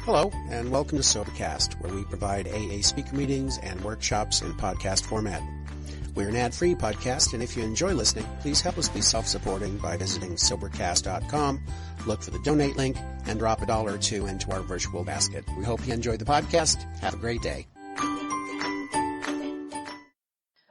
Hello, and welcome to Sobercast, where we provide AA speaker meetings and workshops in podcast format. We're an ad-free podcast, and if you enjoy listening, please help us be self-supporting by visiting Sobercast.com, look for the donate link, and drop $1 or $2 into our virtual basket. We hope you enjoyed the podcast. Have a great day.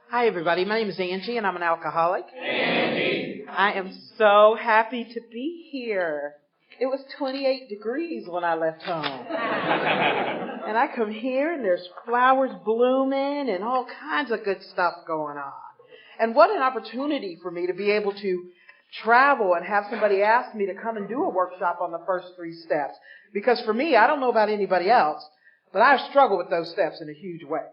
Hi, everybody. My name is Angie, and I'm an alcoholic. Angie! I am so happy to be here. It was 28 degrees when I left home. And I come here, and there's flowers blooming and all kinds of good stuff going on. And what an opportunity for me to be able to travel and have somebody ask me to come and do a workshop on the first 3 steps. Because for me, I don't know about anybody else, but I struggle with those steps in a huge way.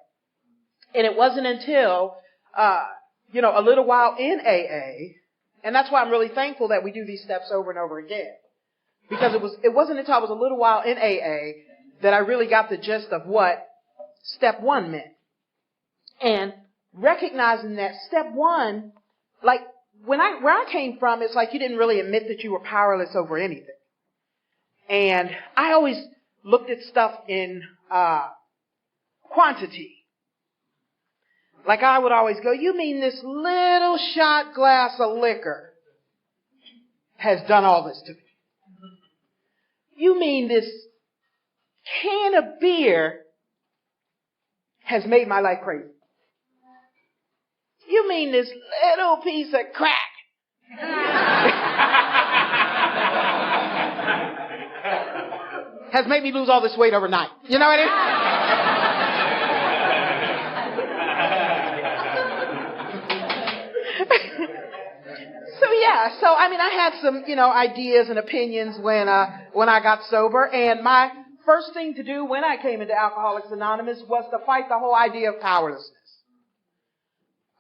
And it wasn't until, a little while in AA, and that's why I'm really thankful that we do these steps over and over again. Because it wasn't until I was a little while in AA that I really got the gist of what step 1 meant. And recognizing that step 1, like where I came from, it's like you didn't really admit that you were powerless over anything. And I always looked at stuff in quantity. Like I would always go, you mean this little shot glass of liquor has done all this to me? You mean this can of beer has made my life crazy? You mean this little piece of crack has made me lose all this weight overnight? You know what I mean? I had some, ideas and opinions when I got sober, and my first thing to do when I came into Alcoholics Anonymous was to fight the whole idea of powerlessness.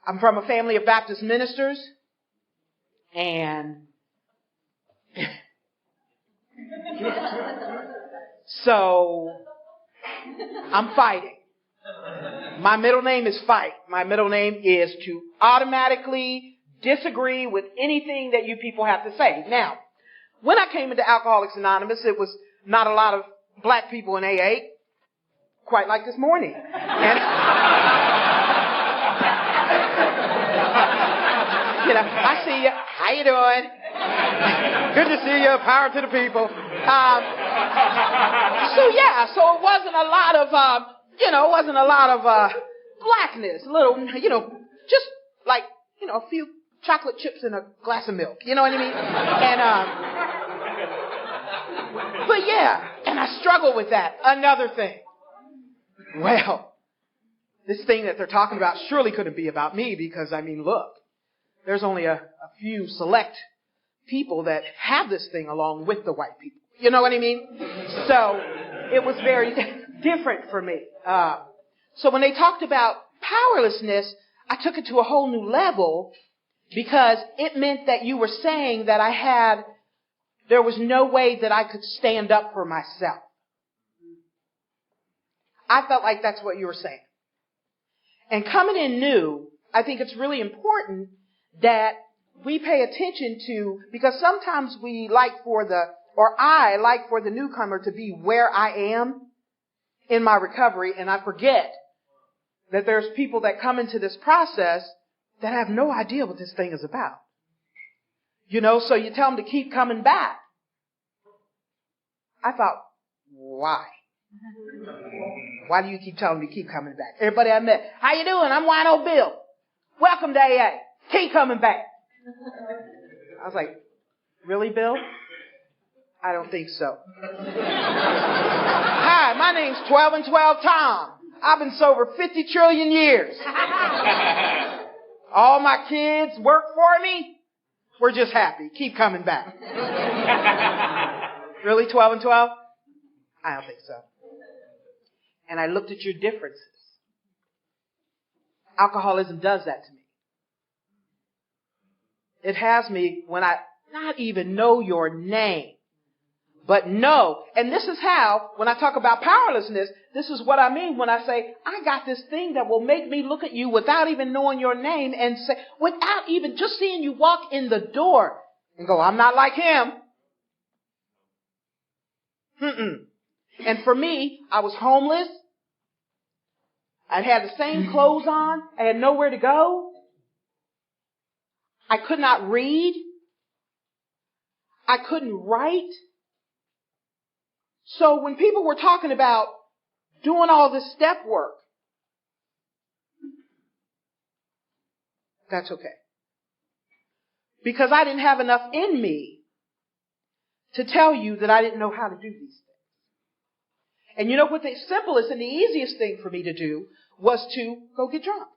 I'm from a family of Baptist ministers, and so I'm fighting. My middle name is Fight. My middle name is to automatically disagree with anything that you people have to say. Now, when I came into Alcoholics Anonymous, it was not a lot of black people in AA, quite like this morning. And, I see you. How you doing? Good to see you. Power to the people. So it wasn't a lot of, blackness. Just like, a few chocolate chips and a glass of milk. You know what I mean? And I struggle with that. Another thing. Well, this thing that they're talking about surely couldn't be about me because, look, there's only a few select people that have this thing along with the white people. You know what I mean? So it was very different for me. So when they talked about powerlessness, I took it to a whole new level because it meant that you were saying that there was no way that I could stand up for myself. I felt like that's what you were saying. And coming in new, I think it's really important that we pay attention to, because sometimes I like for the newcomer to be where I am in my recovery, and I forget that there's people that come into this process that have no idea what this thing is about. So you tell them to keep coming back. I thought, why? Why do you keep telling me to keep coming back? Everybody I met, how you doing? I'm Wino Bill. Welcome to AA. Keep coming back. I was like, really, Bill? I don't think so. Hi, my name's 12 and 12 Tom. I've been sober 50 trillion years. All my kids work for me. We're just happy. Keep coming back. Really, 12 and 12? I don't think so. And I looked at your differences. Alcoholism does that to me. It has me when I not even know your name. But no, and this is how, when I talk about powerlessness, this is what I mean when I say, I got this thing that will make me look at you without even knowing your name and say, without even just seeing you walk in the door and go, I'm not like him. And for me, I was homeless. I'd had the same clothes on. I had nowhere to go. I could not read. I couldn't write. So when people were talking about doing all this step work, that's okay. Because I didn't have enough in me to tell you that I didn't know how to do these things. And you know what the simplest and the easiest thing for me to do was to go get drunk.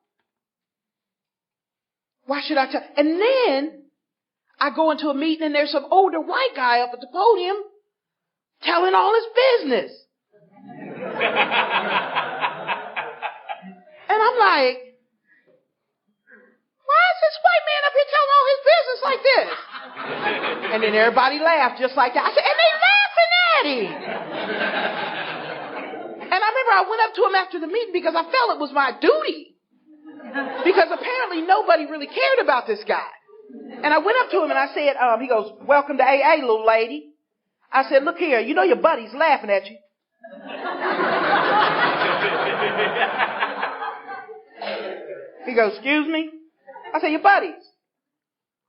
Why should I tell? And then I go into a meeting and there's some older white guy up at the podium telling all his business. And I'm like, why is this white man up here telling all his business like this? And then everybody laughed just like that. I said, and they laughing at him. And I remember I went up to him after the meeting because I felt it was my duty. Because apparently nobody really cared about this guy. And I went up to him and I said, he goes, welcome to AA, little lady. I said, look here, you know your buddy's laughing at you. He goes, excuse me? I said, your buddies.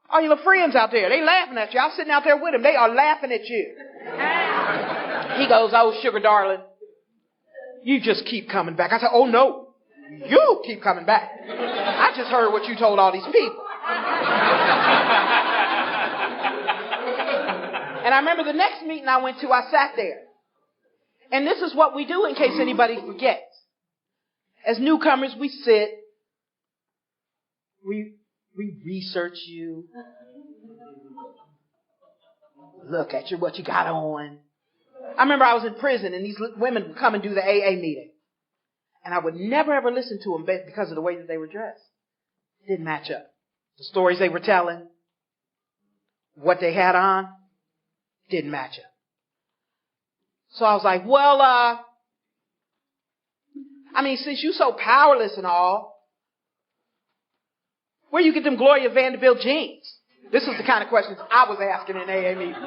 All your little friends out there, they laughing at you. I was sitting out there with them. They are laughing at you. He goes, oh, sugar darling, you just keep coming back. I said, oh, no, you keep coming back. I just heard what you told all these people. And I remember the next meeting I went to, I sat there. And this is what we do in case anybody forgets. As newcomers, we sit. We research you. Look at you, what you got on. I remember I was in prison and these women would come and do the AA meeting. And I would never ever listen to them because of the way that they were dressed. It didn't match up. The stories they were telling, what they had on, didn't match up. So I was like, well, since you're so powerless and all, where you get them Gloria Vanderbilt jeans? This was the kind of questions I was asking in AA meetings.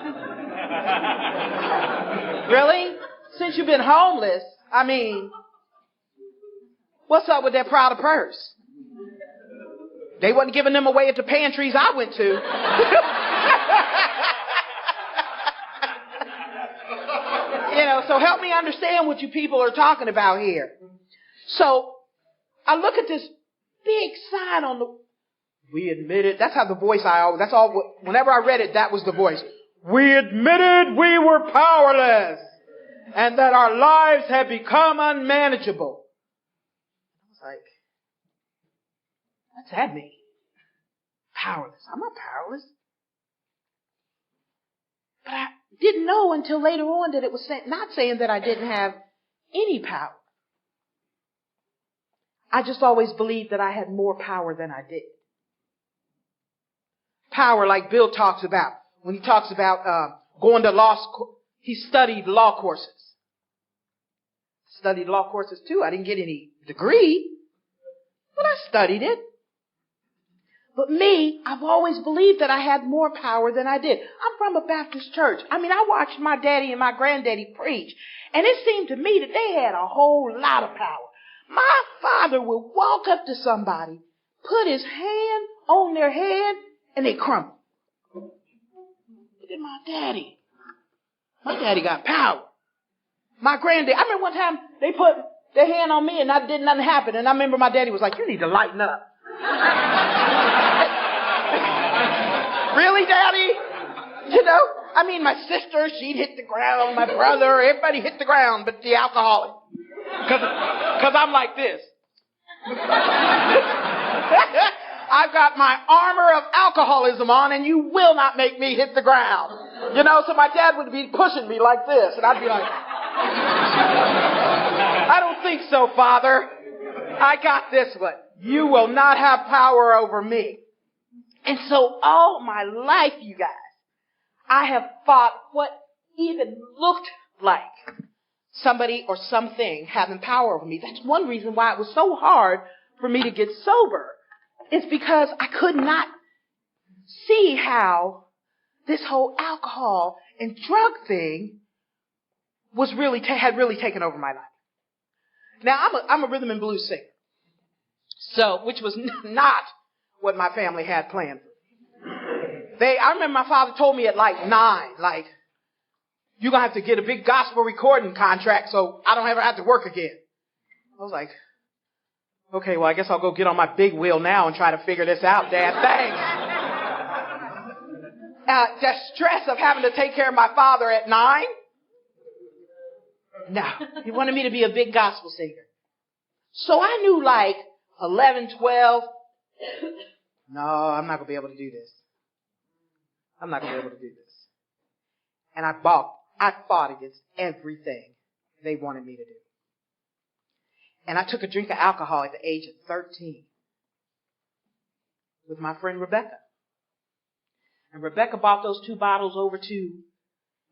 Really? Since you've been homeless, what's up with that Prada purse? They wasn't giving them away at the pantries I went to. So help me understand what you people are talking about here. So I look at this big sign on the, we admitted, that's how the voice whenever I read it, that was the voice. We admitted we were powerless and that our lives had become unmanageable. I was like, what's that mean? Powerless. I'm not powerless. But I didn't know until later on that it was not saying that I didn't have any power. I just always believed that I had more power than I did. Power like Bill talks about. When he talks about going to law school, he studied law courses. Studied law courses too. I didn't get any degree, but I studied it. But me, I've always believed that I had more power than I did. I'm from a Baptist church. I watched my daddy and my granddaddy preach, and it seemed to me that they had a whole lot of power. My father would walk up to somebody, put his hand on their head, and they crumble. Look at my daddy. My daddy got power. My granddaddy, I remember one time they put their hand on me and nothing happened. And I remember my daddy was like, you need to lighten up. Really, Daddy? My sister, she'd hit the ground. My brother, everybody hit the ground, but the alcoholic. Because I'm like this. I've got my armor of alcoholism on, and you will not make me hit the ground. So my dad would be pushing me like this, and I'd be like, I don't think so, Father. I got this one. You will not have power over me. And so all my life, you guys, I have fought what even looked like somebody or something having power over me. That's one reason why it was so hard for me to get sober. It's because I could not see how this whole alcohol and drug thing had really taken over my life. Now, I'm a rhythm and blues singer. So, which was not what my family had planned for me. I remember my father told me at like 9, you're going to have to get a big gospel recording contract so I don't ever have to work again. I was like, okay, well, I guess I'll go get on my big wheel now and try to figure this out, Dad. Thanks. The stress of having to take care of my father at 9? No, he wanted me to be a big gospel singer. So I knew 11, 12, no, I'm not going to be able to do this. I'm not going to be able to do this. And I fought against everything they wanted me to do. And I took a drink of alcohol at the age of 13 with my friend Rebecca. And Rebecca brought those 2 bottles over to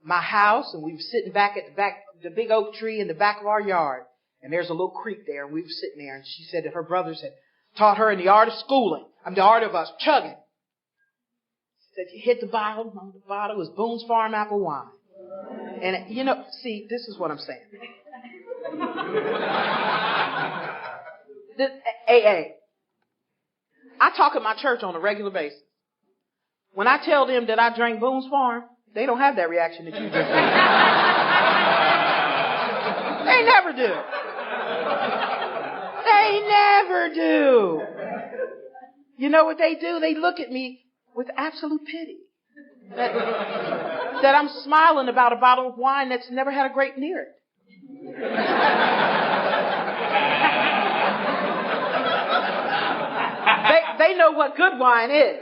my house, and we were sitting back at the big oak tree in the back of our yard. And there's a little creek there, and we were sitting there, and she said that her brothers had taught her in the art of schooling. The art of us chugging. She said, you hit the bottle. On the bottle was Boone's Farm apple wine. And, see, this is what I'm saying. AA. I talk at my church on a regular basis. When I tell them that I drank Boone's Farm, they don't have that reaction that you just did. They never do. They never do. You know what they do? They look at me with absolute pity. That I'm smiling about a bottle of wine that's never had a grape near it. They know what good wine is.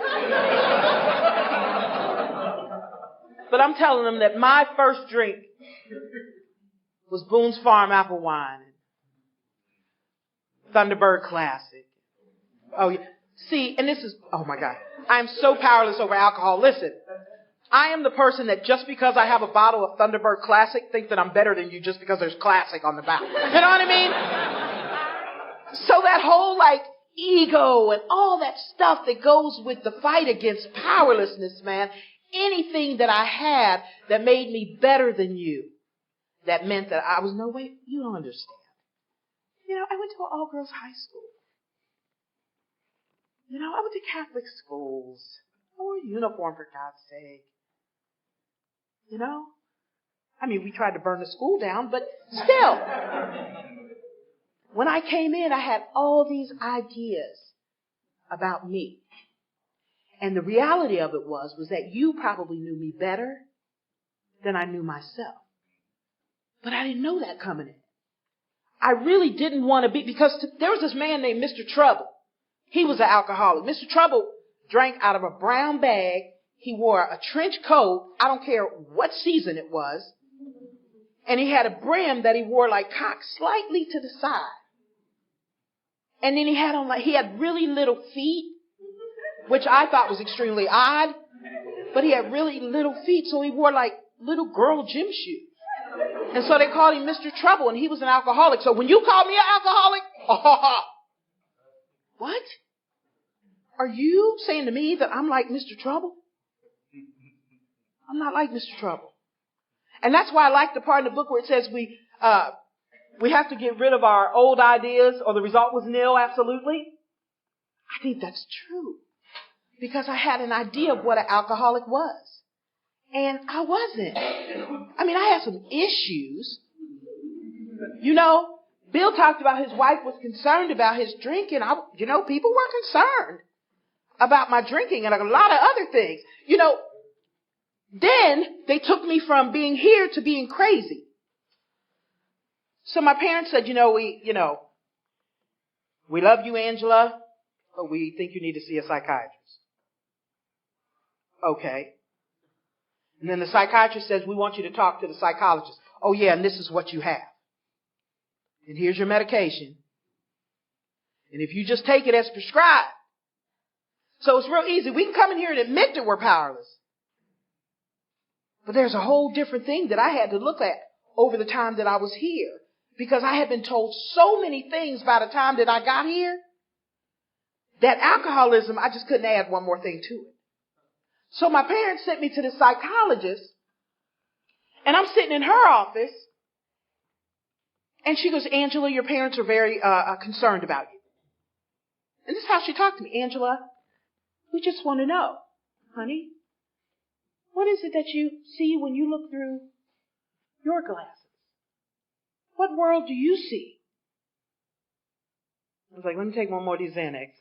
But I'm telling them that my first drink was Boone's Farm apple wine. Thunderbird Classic. Oh, yeah. See, and this is, oh my God. I'm so powerless over alcohol. Listen, I am the person that just because I have a bottle of Thunderbird Classic thinks that I'm better than you just because there's classic on the back. You know what I mean? So that whole ego and all that stuff that goes with the fight against powerlessness, man, anything that I had that made me better than you, that meant that I was no way, you don't understand. I went to an all-girls high school. I went to Catholic schools. I wore a uniform, for God's sake. We tried to burn the school down, but still. When I came in, I had all these ideas about me. And the reality of it was that you probably knew me better than I knew myself. But I didn't know that coming in. I really didn't want to be, because there was this man named Mr. Trouble. He was an alcoholic. Mr. Trouble drank out of a brown bag. He wore a trench coat. I don't care what season it was. And he had a brim that he wore cocked slightly to the side. And then he had really little feet, which I thought was extremely odd. But he had really little feet, so he wore little girl gym shoes. And so they called him Mr. Trouble, and he was an alcoholic. So when you call me an alcoholic, what? Are you saying to me that I'm like Mr. Trouble? I'm not like Mr. Trouble. And that's why I like the part in the book where it says we have to get rid of our old ideas or the result was nil, absolutely. I think that's true. Because I had an idea of what an alcoholic was. And I wasn't. I had some issues. Bill talked about his wife was concerned about his drinking. People were concerned about my drinking and a lot of other things. Then they took me from being here to being crazy. So my parents said, we love you, Angela, but we think you need to see a psychiatrist. Okay. And then the psychiatrist says, we want you to talk to the psychologist. Oh yeah, and this is what you have. And here's your medication. And if you just take it as prescribed. So it's real easy. We can come in here and admit that we're powerless. But there's a whole different thing that I had to look at over the time that I was here. Because I had been told so many things by the time that I got here. That alcoholism, I just couldn't add one more thing to it. So my parents sent me to the psychologist. And I'm sitting in her office. And she goes, Angela, your parents are very concerned about you. And this is how she talked to me. Angela, we just want to know, honey, what is it that you see when you look through your glasses? What world do you see? I was like, let me take one more of these Xanax.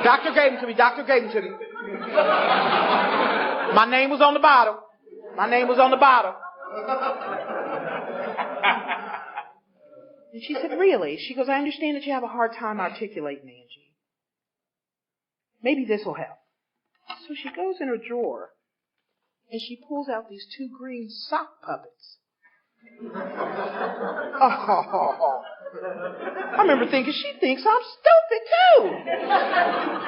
Doctor gave them to me. Doctor gave them to me. My name was on the bottle. My name was on the bottle. And she said, really? She goes, I understand that you have a hard time articulating, Angie. Maybe this will help. So she goes in her drawer and she pulls out these 2 green sock puppets. Oh, I remember thinking, she thinks I'm stupid too.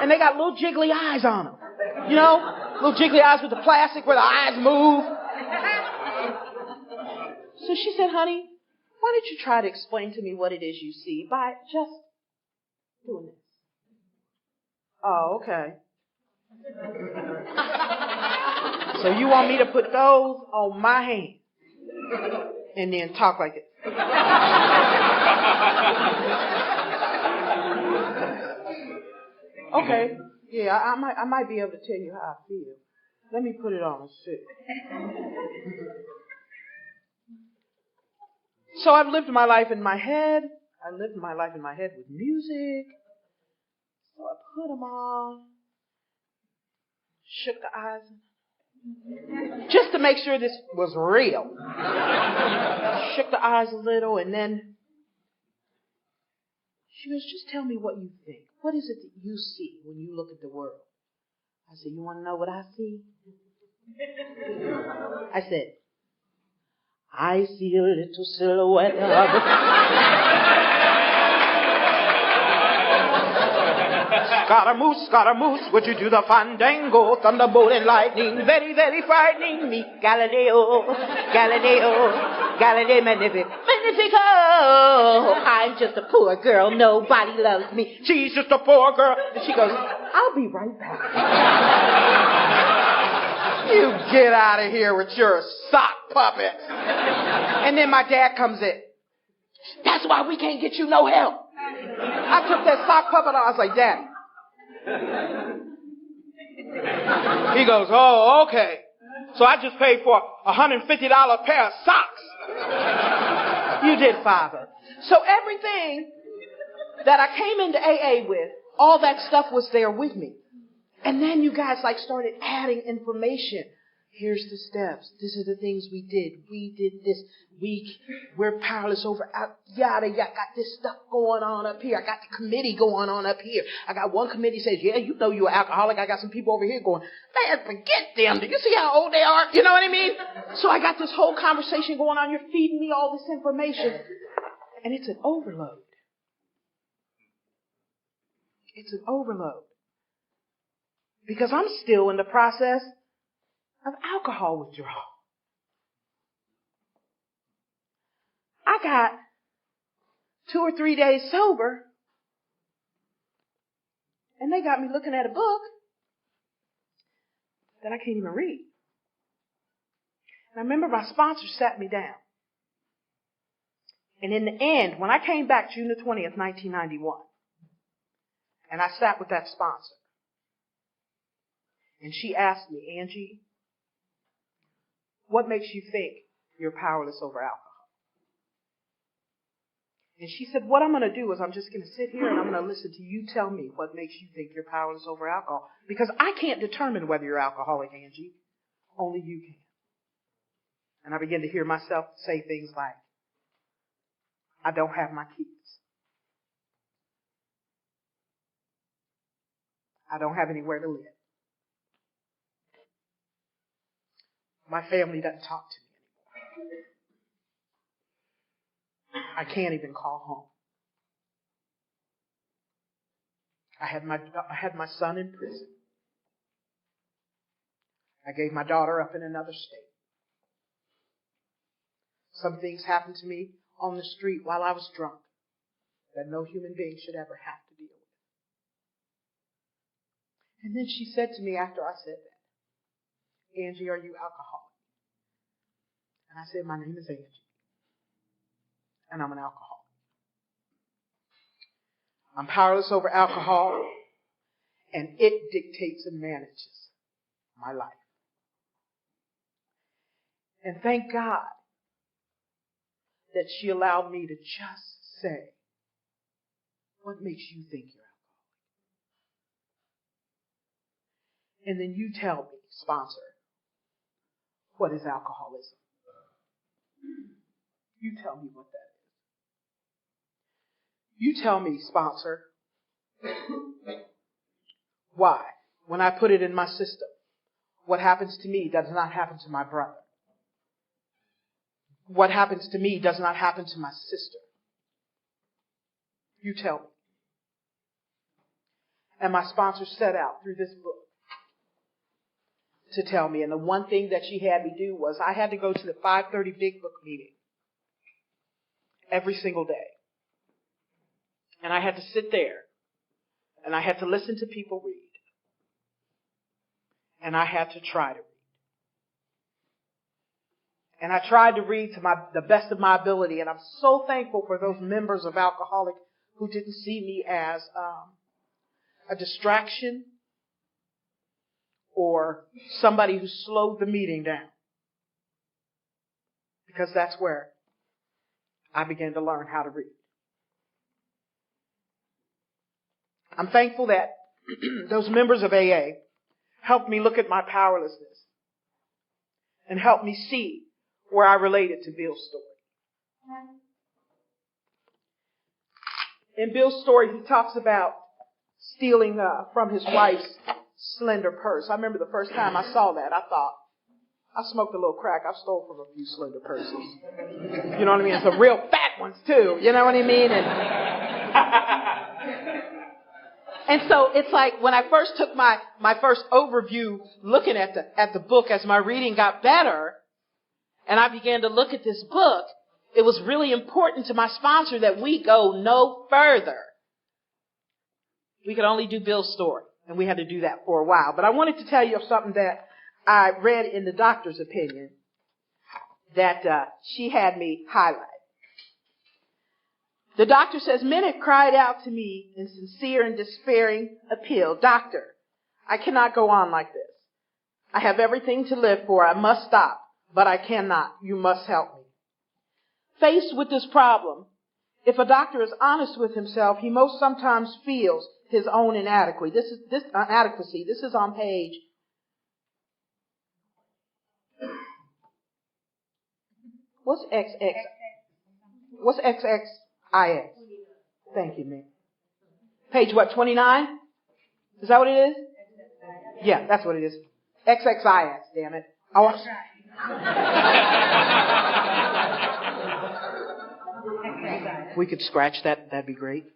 And they got little jiggly eyes on them. You know, little jiggly eyes with the plastic where the eyes move. So she said, honey, why don't you try to explain to me what it is you see by just doing this? Oh, okay. So you want me to put those on my hand and then talk like this? Okay. Yeah, I might be able to tell you how I feel. Let me put it on and see. So I've lived my life in my head. I lived my life in my head with music. So I put them on, shook the eyes, just to make sure this was real. Shook the eyes a little, and then she goes, just tell me what you think. What is it that you see when you look at the world? I said, you want to know what I see? I said, I see a little silhouette of Scaramouche, would you do the fandango? Thunderbolt and lightning, very, very frightening me. Galileo, Magnifico. I'm just a poor girl, nobody loves me. She's just a poor girl. And she goes, I'll be right back. You get out of here with your sock puppet. And then my dad comes in. That's why we can't get you no help. I took that sock puppet on. I was like, Daddy. He goes, oh, okay. So I just paid for a $150 pair of socks. You did, Father. So everything that I came into AA with, all that stuff was there with me. And then you guys started adding information. Here's the steps. These are the things we did. We did this. We're powerless over yada. Got this stuff going on up here. I got the committee going on up here. I got one committee says, yeah, you know you're an alcoholic. I got some people over here going, man, forget them. Do you see how old they are? You know what I mean? So I got this whole conversation going on. You're feeding me all this information. And it's an overload. It's an overload. Because I'm still in the process of alcohol withdrawal. I got 2 or 3 days sober, and they got me looking at a book that I can't even read. And I remember my sponsor sat me down. And in the end, when I came back June the 20th, 1991, and I sat with that sponsor, and she asked me, Angie, what makes you think you're powerless over alcohol? And she said, what I'm going to do is I'm just going to sit here and I'm going to listen to you tell me what makes you think you're powerless over alcohol. Because I can't determine whether you're alcoholic, Angie. Only you can. And I began to hear myself say things like, I don't have my keys. I don't have anywhere to live. My family doesn't talk to me anymore. I can't even call home. I had my son in prison. I gave my daughter up in another state. Some things happened to me on the street while I was drunk that no human being should ever have to deal with. And then she said to me after I said that, Angie, are you alcoholic? And I said, my name is Angie. and I'm an alcoholic. I'm powerless over alcohol, and it dictates and manages my life. And thank God that she allowed me to just say, what makes you think you're alcoholic? And then you tell me, sponsor, what is alcoholism? You tell me what that is. You tell me, sponsor, why, when I put it in my system, what happens to me does not happen to my brother. What happens to me does not happen to my sister. You tell me. And my sponsor set out through this book to tell me. And the one thing that she had me do was I had to go to the 5:30 Big Book meeting every single day. And I had to sit there. And I had to listen to people read. And I had to try to read. And I tried to read to the best of my ability. And I'm so thankful for those members of Alcoholic who didn't see me as a distraction or somebody who slowed the meeting down. Because that's where I began to learn how to read. I'm thankful that those members of AA helped me look at my powerlessness and helped me see where I related to Bill's story. In Bill's story, he talks about stealing from his wife's slender purse. I remember the first time I saw that, I thought, I smoked a little crack. I stole from a few slender purses. You know what I mean? Some real fat ones too. You know what I mean? And so it's like when I first took my first overview looking at the book as my reading got better, and I began to look at this book, it was really important to my sponsor that we go no further. We could only do Bill's story, and we had to do that for a while. But I wanted to tell you of something that I read in the doctor's opinion that she had me highlight. The doctor says, men had cried out to me in sincere and despairing appeal, "Doctor, I cannot go on like this. I have everything to live for. I must stop, but I cannot. You must help me." Faced with this problem, if a doctor is honest with himself, he most sometimes feels his own inadequacy. This is on page XXIX? Thank you, man. Page what, 29? Is that what it is? Yeah, that's what it is. XXIX, damn it. We could scratch that. That'd be great.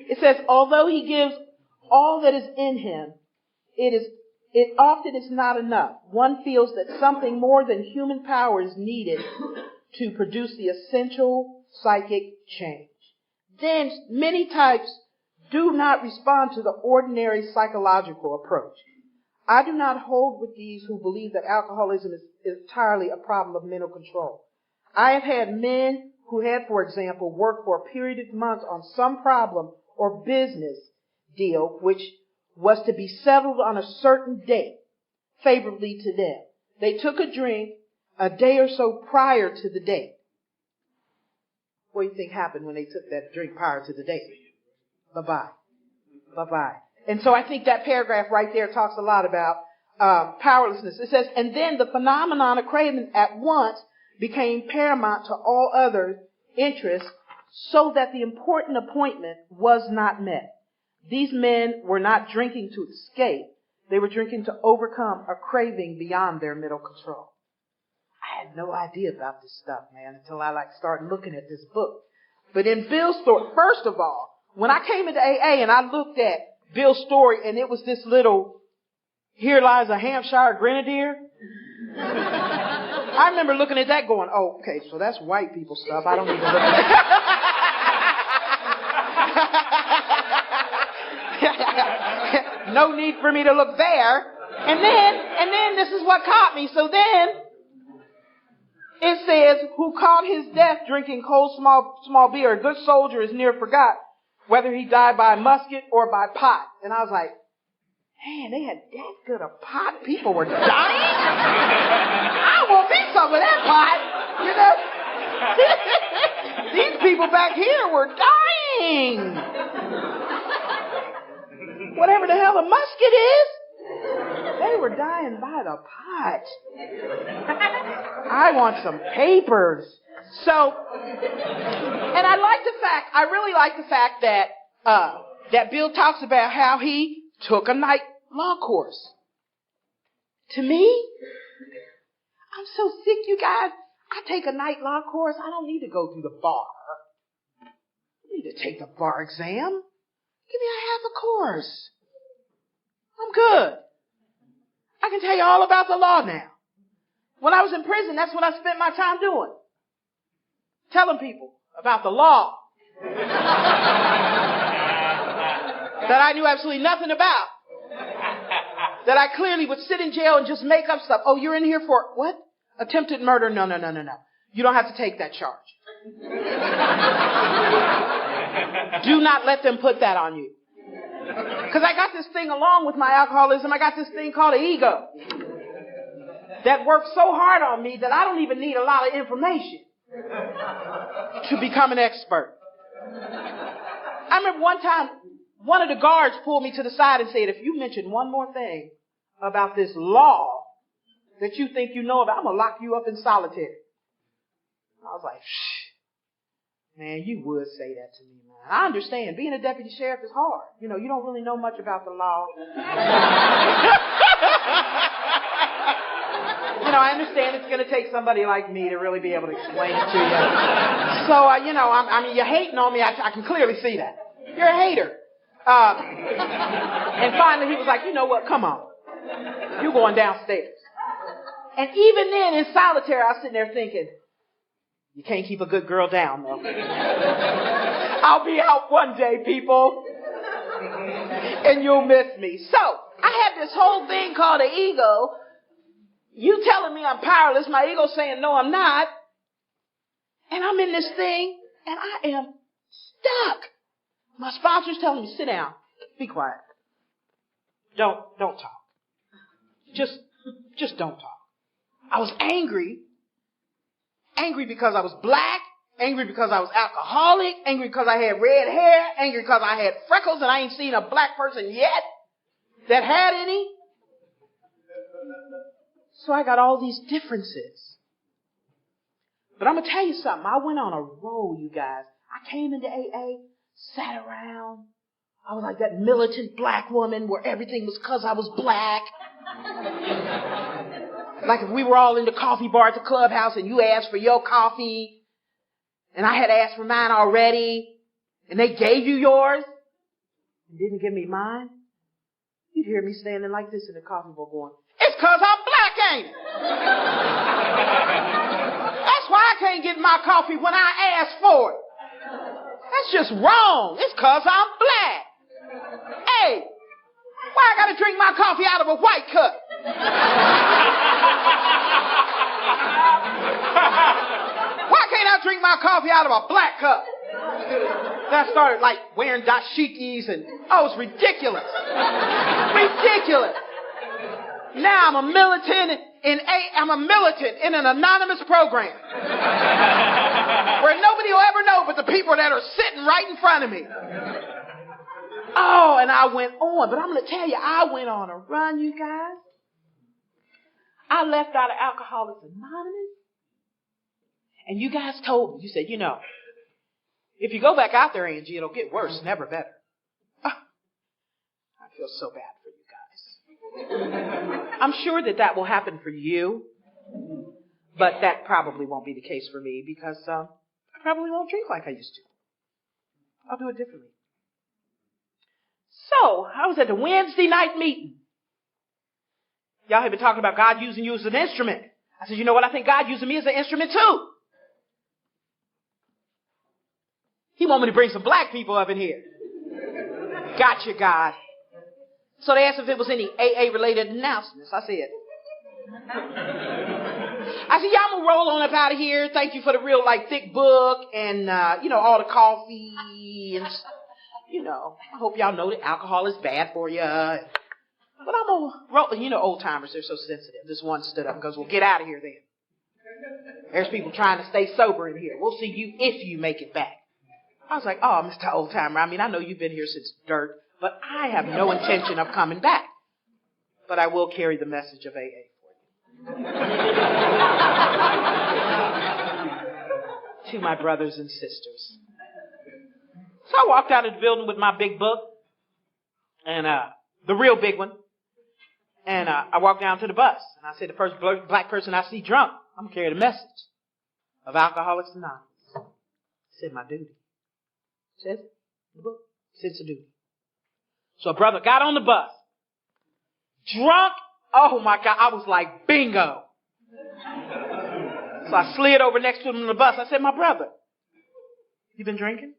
It says, although he gives all that is in him, it often is not enough. One feels that something more than human power is needed to produce the essential psychic change. Then many types do not respond to the ordinary psychological approach. I do not hold with these who believe that alcoholism is entirely a problem of mental control. I have had men who had, for example, worked for a period of months on some problem or business deal which was to be settled on a certain date favorably to them. They took a drink a day or so prior to the date. What do you think happened when they took that drink prior to the date? Bye-bye. Bye-bye. And so I think that paragraph right there talks a lot about powerlessness. It says, and then the phenomenon of craving at once became paramount to all other interests, so that the important appointment was not met. These men were not drinking to escape. They were drinking to overcome a craving beyond their mental control. I had no idea about this stuff, man, until I started looking at this book. But in Bill's story, first of all, when I came into AA and I looked at Bill's story and it was this little, here lies a Hampshire grenadier. I remember looking at that going, oh, okay, so that's white people stuff. I don't need to look at that. No need for me to look there. And then this is what caught me. So then It says, who caught his death drinking cold small beer, a good soldier is near forgot whether he died by musket or by pot. And I was like, man, they had that good a pot. People were dying. I want me some of that pot, you know. These people back here were dying. Whatever the hell a musket is, they were dying by the pot. I want some papers. So, and I really like the fact that, that Bill talks about how he took a night law course. To me, I'm so sick, you guys. I take a night law course. I don't need to go through the bar. I don't need to take the bar exam. Give me a half a course. I'm good. I can tell you all about the law now. When I was in prison, that's what I spent my time doing. Telling people about the law that I knew absolutely nothing about. That I clearly would sit in jail and just make up stuff. Oh, you're in here for what? Attempted murder? No. You don't have to take that charge. Do not let them put that on you. Because I got this thing along with my alcoholism. I got this thing called an ego that works so hard on me that I don't even need a lot of information to become an expert. I remember one time, one of the guards pulled me to the side and said, if you mention one more thing about this law that you think you know about, I'm going to lock you up in solitary. I was like, shh. Man, you would say that to me, man. I understand. Being a deputy sheriff is hard. You know, you don't really know much about the law. You know, I understand it's going to take somebody like me to really be able to explain it to you. So, you know, I mean, you're hating on me. I can clearly see that. You're a hater. And finally he was like, you know what? Come on. You're going downstairs. And even then in solitary, I was sitting there thinking, you can't keep a good girl down, though. I'll be out one day, people. And you'll miss me. So, I had this whole thing called the ego. You telling me I'm powerless. My ego saying, no, I'm not. And I'm in this thing, and I am stuck. My sponsor's telling me, sit down. Be quiet. Don't talk. Just don't talk. I was angry. Angry because I was black, angry because I was alcoholic, angry because I had red hair, angry because I had freckles and I ain't seen a black person yet that had any. So I got all these differences. But I'm going to tell you something. I went on a roll, you guys. I came into AA, sat around. I was like that militant black woman where everything was because I was black. Like if we were all in the coffee bar at the clubhouse and you asked for your coffee and I had asked for mine already and they gave you yours and didn't give me mine, you'd hear me standing like this in the coffee bar going, it's because I'm black, ain't it? That's why I can't get my coffee when I ask for it. That's just wrong. It's because I'm black. Hey, why I gotta drink my coffee out of a white cup? Why can't I drink my coffee out of a black cup? Then I started like wearing dashikis and, oh, it's ridiculous. Ridiculous. Now I'm a militant in an anonymous program where nobody will ever know but the people that are sitting right in front of me. Oh, and I went on, but I'm going to tell you, I went on a run, you guys. I left out of Alcoholics Anonymous. And you guys told me, you said, you know, if you go back out there, Angie, it'll get worse, never better. Oh, I feel so bad for you guys. I'm sure that will happen for you, but that probably won't be the case for me because I probably won't drink like I used to. I'll do it differently. So, I was at the Wednesday night meeting. Y'all have been talking about God using you as an instrument. I said, you know what? I think God using me as an instrument too. He want me to bring some black people up in here. Gotcha, God. So they asked if it was any AA-related announcements. I said, I said, yeah, I'm going to roll on up out of here. Thank you for the real, thick book and, all the coffee and, I hope y'all know that alcohol is bad for you. But I'm going to roll. Old timers, they're so sensitive. This one stood up and goes, well, get out of here then. There's people trying to stay sober in here. We'll see you if you make it back. I was like, oh, Mr. Old Timer, I know you've been here since dirt, but I have no intention of coming back. But I will carry the message of AA for you. To my brothers and sisters. So I walked out of the building with my big book, and the real big one, and I walked down to the bus, and I said, the first black person I see drunk, I'm going to carry the message of Alcoholics Anonymous. I said, my duty. It says in the book. It's a duty. So a brother got on the bus. Drunk. Oh my God. I was like, bingo. So I slid over next to him on the bus. I said, my brother, you been drinking?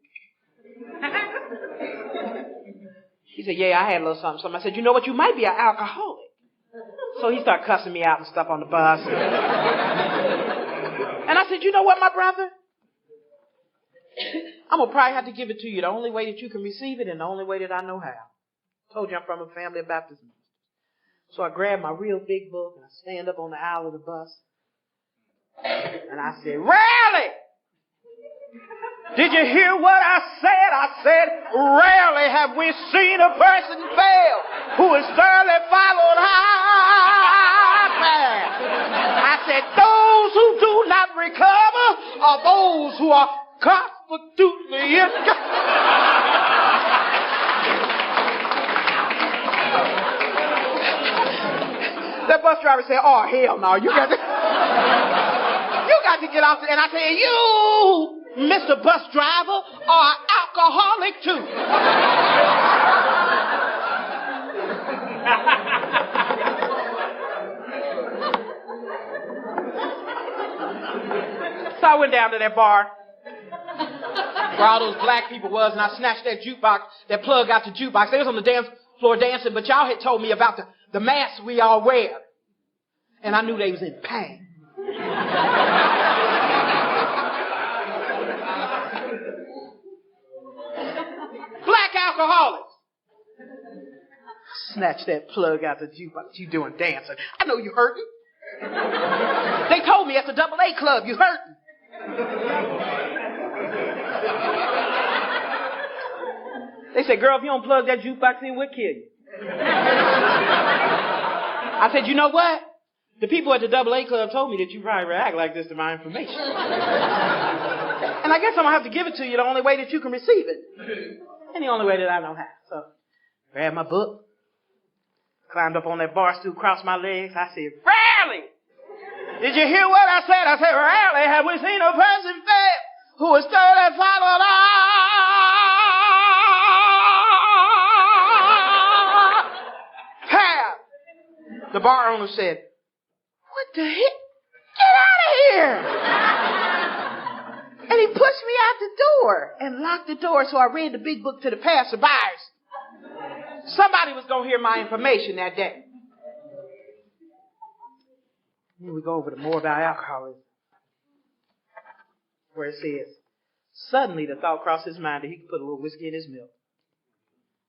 He said, yeah, I had a little something. I said, you know what? You might be an alcoholic. So he started cussing me out and stuff on the bus. And I said, you know what, my brother? I'm going to probably have to give it to you the only way that you can receive it and the only way that I know how. I told you I'm from a family of Baptist ministers. So I grabbed my real big book and I stand up on the aisle of the bus. And I said, rarely! Did you hear what I said? I said, rarely have we seen a person fail who is thoroughly followed high path. I said, those who do not recover are those who are constitutionally That bus driver said, oh, hell no, you got to get off. And I said, you, Mr. Bus Driver, are an alcoholic too. So I went down to that bar where all those black people was, and I snatched that jukebox, that plug out the jukebox. They was on the dance floor dancing, but y'all had told me about the masks we all wear. And I knew they was in pain. Black alcoholics. Snatch that plug out the jukebox. You doing dancing. I know you hurting. They told me at the AA club you hurting. They said, girl, if you don't plug that jukebox in, we'll kill you. I said, you know what? The people at the AA club told me that you probably react like this to my information. And I guess I'm going to have to give it to you the only way that you can receive it. And the only way that I know how. So, grabbed my book, climbed up on that bar stool, crossed my legs. I said, rarely! Did you hear what I said? I said, rarely have we seen a person fail who is thoroughly followed path. The bar owner said, what the heck? Get out of here! And he pushed me out the door and locked the door, so I read the big book to the passerbyers. Somebody was going to hear my information that day. Then we go over to more about alcoholism, where it says, suddenly the thought crossed his mind that he could put a little whiskey in his milk.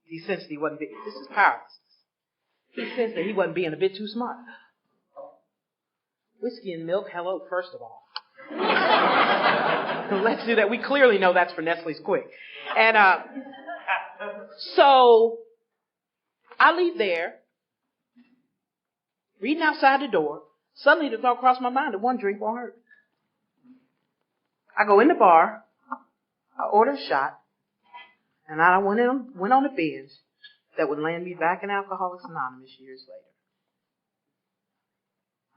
He sensed he wasn't being, this is powerless. He sensed that he wasn't being a bit too smart. Whiskey and milk, hello, first of all. Let's do that. We clearly know that's for Nestle's Quick. And so I leave there, reading outside the door. Suddenly the thought crossed my mind that one drink won't hurt. I go in the bar, I order a shot, and I went on a binge that would land me back in Alcoholics Anonymous years later.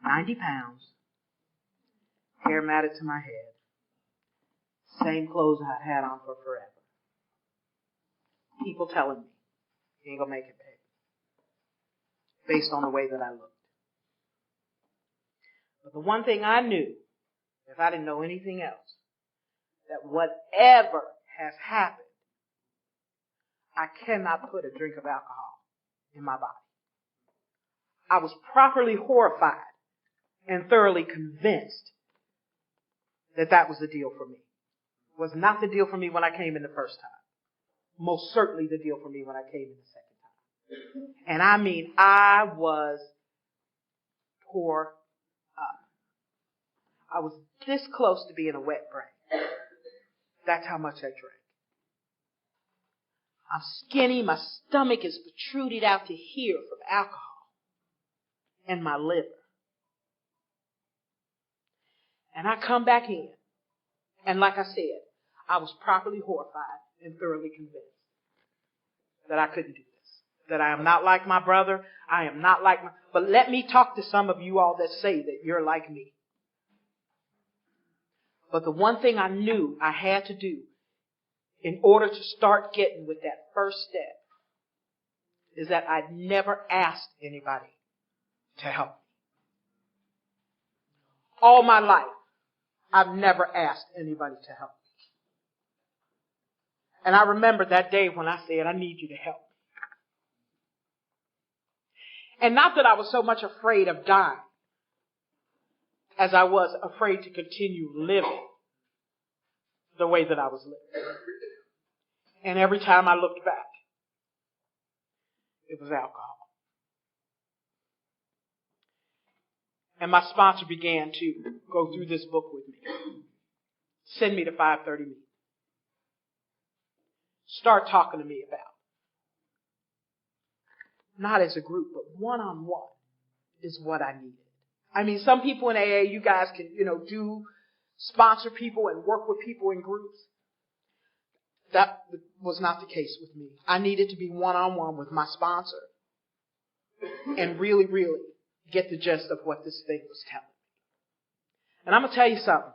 90 pounds, hair matted to my head, same clothes I'd had on for forever. People telling me, you ain't gonna make it big, based on the way that I looked. But the one thing I knew, if I didn't know anything else, that whatever has happened, I cannot put a drink of alcohol in my body. I was properly horrified and thoroughly convinced that that was the deal for me. It was not the deal for me when I came in the first time. Most certainly the deal for me when I came in the second time. And I mean, I was tore up. I was this close to being a wet brain. That's how much I drank. I'm skinny. My stomach is protruded out to here from alcohol. And my liver. And I come back in. And like I said, I was properly horrified and thoroughly convinced that I couldn't do this. That I am not like my brother. I am not like my... But let me talk to some of you all that say that you're like me. But the one thing I knew I had to do in order to start getting with that first step is that I'd never asked anybody to help me. All my life, I've never asked anybody to help me. And I remember that day when I said, I need you to help me. And not that I was so much afraid of dying as I was afraid to continue living the way that I was living. And every time I looked back, it was alcohol. And my sponsor began to go through this book with me. Send me to 5:30 meeting. Start talking to me about. Not as a group, but one-on-one is what I needed. I mean, some people in AA, you guys can, do sponsor people and work with people in groups. That was not the case with me. I needed to be one-on-one with my sponsor and really, really get the gist of what this thing was telling me. And I'm going to tell you something.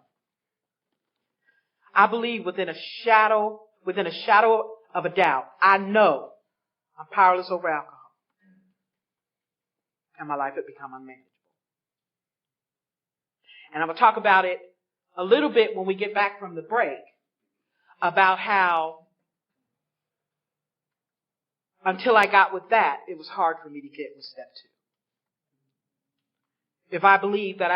I believe within a shadow of a doubt, I know I'm powerless over alcohol. And my life had become unmanageable. And I'm going to talk about it a little bit when we get back from the break, about how until I got with that, it was hard for me to get with step 2. If I believed that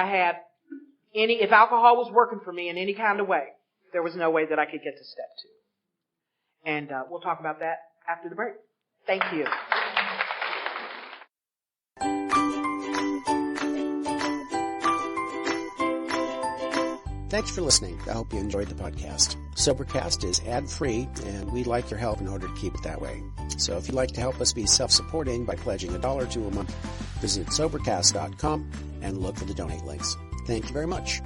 if alcohol was working for me in any kind of way, there was no way that I could get to step 2. And we'll talk about that after the break. Thank you. Thanks for listening. I hope you enjoyed the podcast. Sobercast is ad-free, and we'd like your help in order to keep it that way. So if you'd like to help us be self-supporting by pledging $1 or $2 a month, visit Sobercast.com and look for the donate links. Thank you very much.